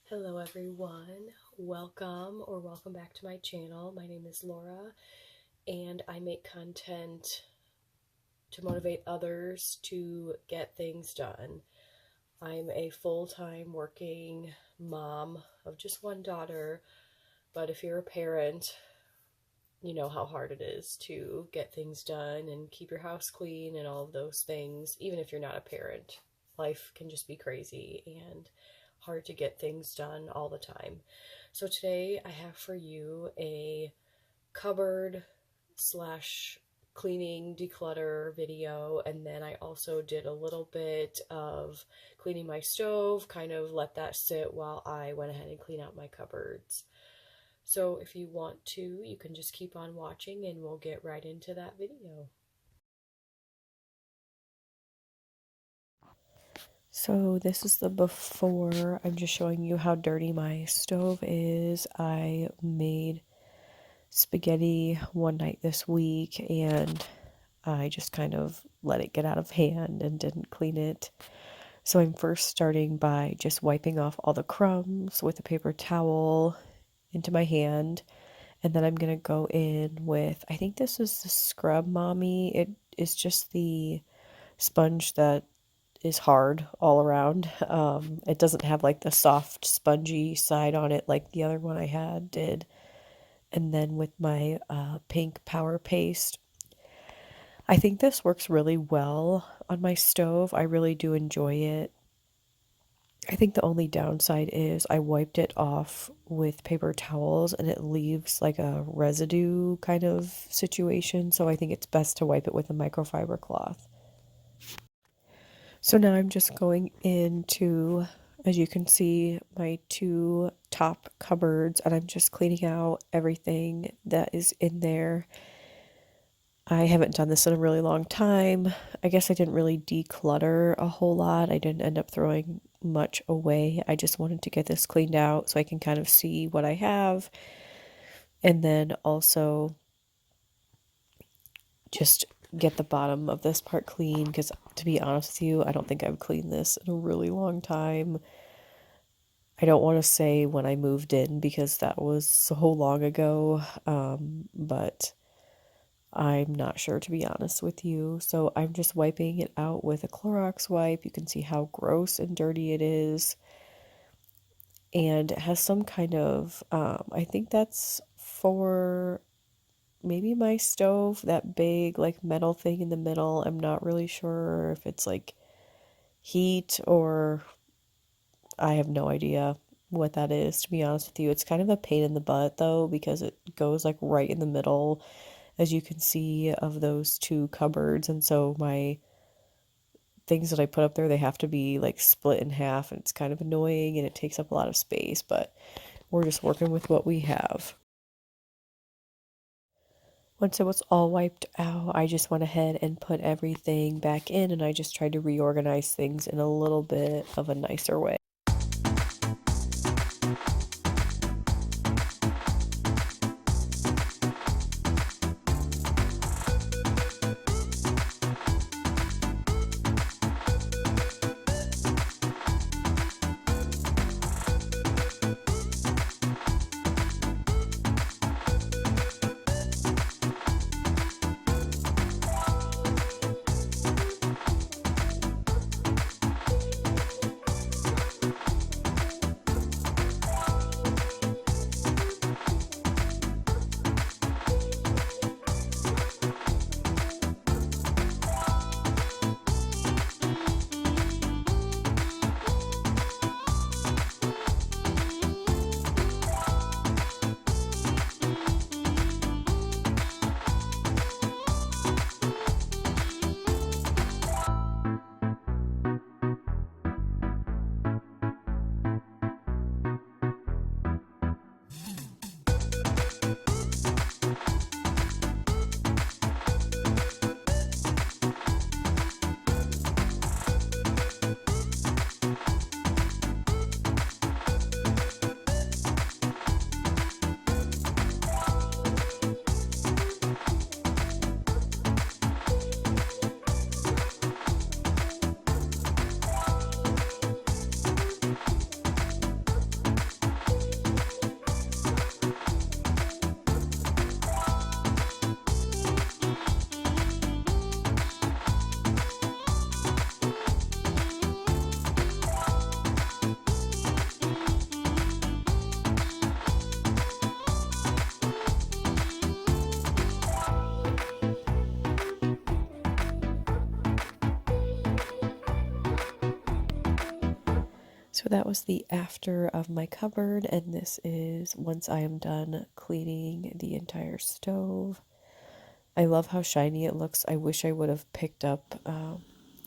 Hello everyone, welcome back to my channel. My name is Laura and I make content to motivate others to get things done. I'm a full-time working mom of just one daughter, but if you're a parent, you know how hard it is to get things done and keep your house clean and all of those things. Even if you're not a parent, life can just be crazy and hard to get things done all the time. So today I have for you a cupboard slash cleaning declutter video, and then I also did a little bit of cleaning my stove, kind of let that sit while I went ahead and clean out my cupboards. So if you want to, you can just keep on watching and we'll get right into that video. So this is the before. I'm just showing you how dirty my stove is. I made spaghetti one night this week and I just kind of let it get out of hand and didn't clean it. So I'm first starting by just wiping off all the crumbs with a paper towel into my hand. And then I'm going to go in with, I think this is the Scrub Mommy. It is just the sponge that is hard all around. It doesn't have like the soft spongy side on it like the other one I had did. And then with my pink power paste, I think this works really well on my stove. I really do enjoy it. I think the only downside is I wiped it off with paper towels and it leaves like a residue kind of situation. So I think it's best to wipe it with a microfiber cloth. So now I'm just going into, as you can see, my two top cupboards, and I'm just cleaning out everything that is in there. I haven't done this in a really long time. I guess I didn't really declutter a whole lot. I didn't end up throwing much away. I just wanted to get this cleaned out so I can kind of see what I have. And then also just get the bottom of this part clean, because to be honest with you, I don't think I've cleaned this in a really long time. I don't want to say when I moved in because that was so long ago, but I'm not sure, to be honest with you. So I'm just wiping it out with a Clorox wipe. You can see how gross and dirty it is. And it has some kind of, I think that's for maybe my stove, that big like metal thing in the middle. I'm not really sure if it's like heat or I have no idea what that is, to be honest with you. It's kind of a pain in the butt though, because it goes like right in the middle, as you can see, of those two cupboards. And so my things that I put up there, they have to be like split in half, and it's kind of annoying and it takes up a lot of space, but we're just working with what we have. Once it was all wiped out, I just went ahead and put everything back in, and I just tried to reorganize things in a little bit of a nicer way. So that was the after of my cupboard, and this is once I am done cleaning the entire stove. I love how shiny it looks. I wish I would have picked up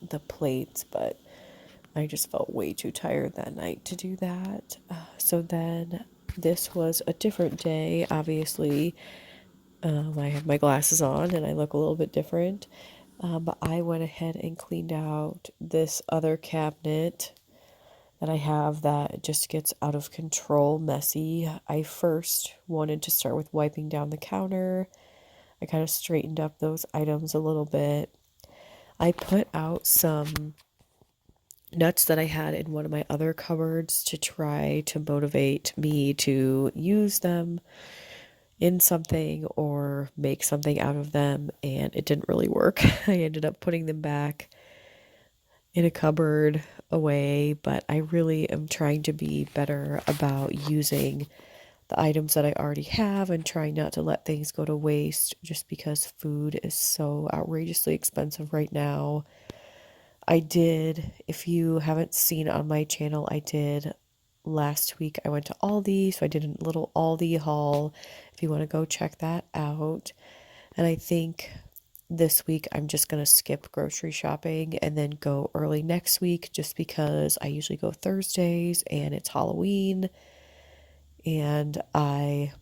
the plates, but I just felt way too tired that night to do that. So then this was a different day. Obviously, I have my glasses on and I look a little bit different. But I went ahead and cleaned out this other cabinet that I have that just gets out of control messy. I first wanted to start with wiping down the counter. I kind of straightened up those items a little bit. I put out some nuts that I had in one of my other cupboards to try to motivate me to use them in something or make something out of them, and it didn't really work. I ended up putting them back in a cupboard away, but I really am trying to be better about using the items that I already have and trying not to let things go to waste just because food is so outrageously expensive right now. I did, if you haven't seen on my channel, I did last week. I went to Aldi, so I did a little Aldi haul if you want to go check that out. And I think this week I'm just going to skip grocery shopping and then go early next week just because I usually go Thursdays and it's Halloween. And I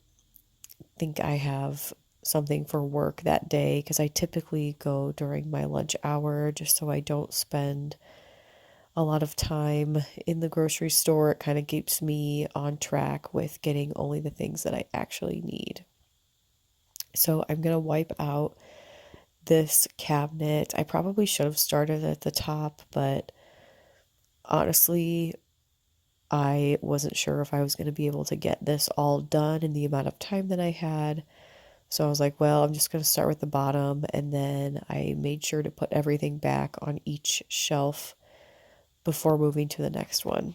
think I have something for work that day because I typically go during my lunch hour just so I don't spend a lot of time in the grocery store. It kind of keeps me on track with getting only the things that I actually need. So I'm going to wipe out this cabinet. I probably should have started at the top, but honestly, I wasn't sure if I was going to be able to get this all done in the amount of time that I had. So I was like, well, I'm just going to start with the bottom. And then I made sure to put everything back on each shelf before moving to the next one.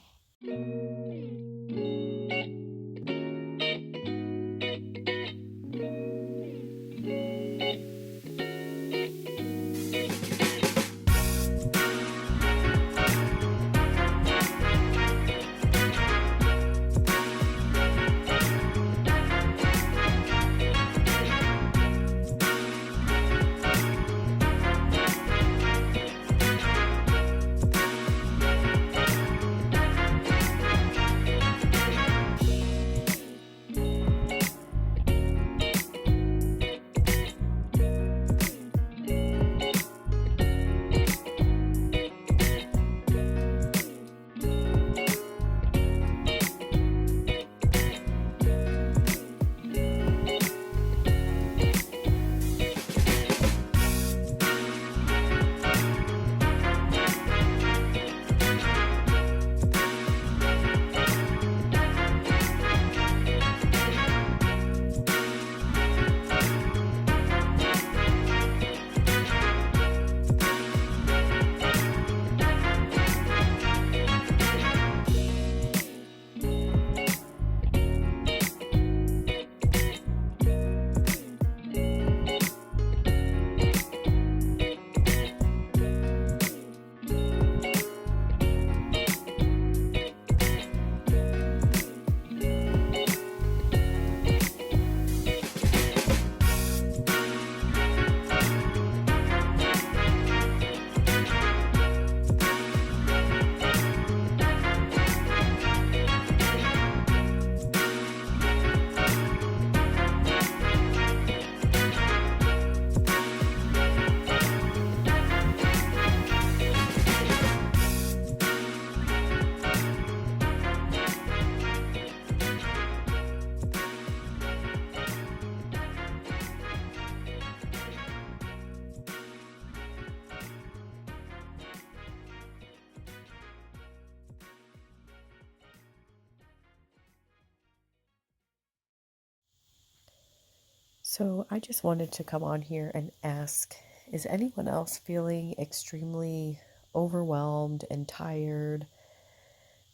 So I just wanted to come on here and ask, is anyone else feeling extremely overwhelmed and tired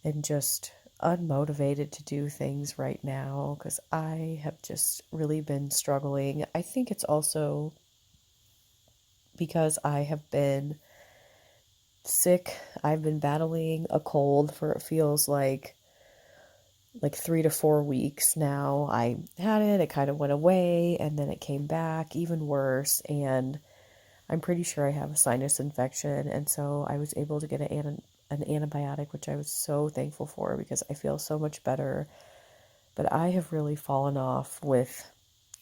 and just unmotivated to do things right now? Because I have just really been struggling. I think it's also because I have been sick. I've been battling a cold for it feels like 3 to 4 weeks now. I had it kind of went away, and then it came back even worse. And I'm pretty sure I have a sinus infection. And so I was able to get an antibiotic, which I was so thankful for because I feel so much better. But I have really fallen off with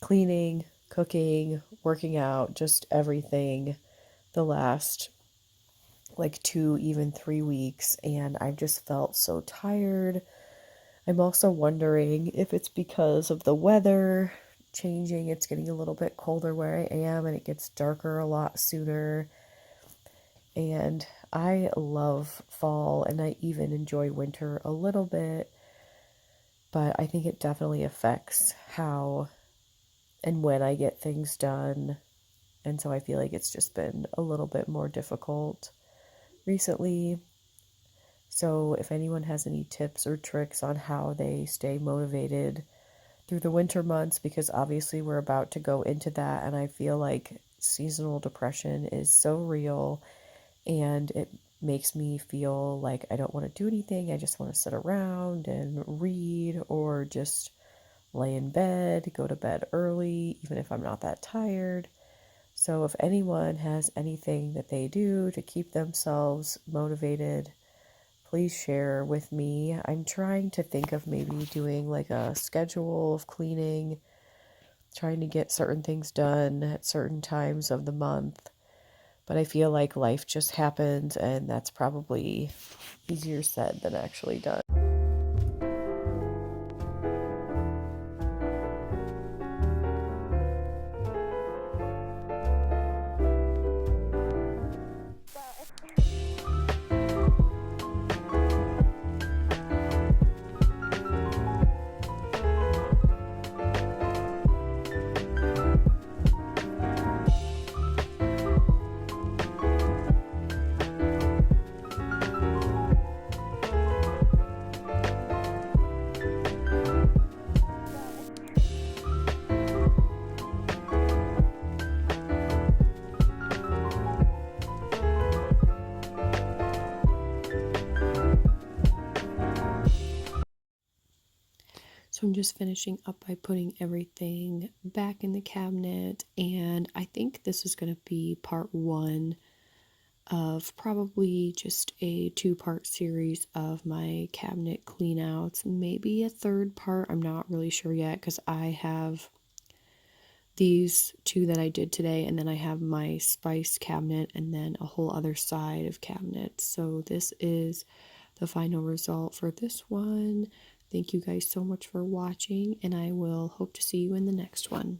cleaning, cooking, working out, just everything the last like 2, even 3 weeks. And I've just felt so tired. I'm also wondering if it's because of the weather changing. It's getting a little bit colder where I am, and it gets darker a lot sooner. And I love fall, and I even enjoy winter a little bit, but I think it definitely affects how and when I get things done. And so I feel like it's just been a little bit more difficult recently. So if anyone has any tips or tricks on how they stay motivated through the winter months, because obviously we're about to go into that, and I feel like seasonal depression is so real, and it makes me feel like I don't want to do anything. I just want to sit around and read or just lay in bed, go to bed early, even if I'm not that tired. So if anyone has anything that they do to keep themselves motivated, please share with me. I'm trying to think of maybe doing like a schedule of cleaning, trying to get certain things done at certain times of the month. But I feel like life just happens, and that's probably easier said than actually done. So I'm just finishing up by putting everything back in the cabinet, and I think this is going to be part one of probably just a two-part series of my cabinet cleanouts, maybe a third part. I'm not really sure yet because I have these two that I did today, and then I have my spice cabinet and then a whole other side of cabinets. So this is the final result for this one. Thank you guys so much for watching, and I will hope to see you in the next one.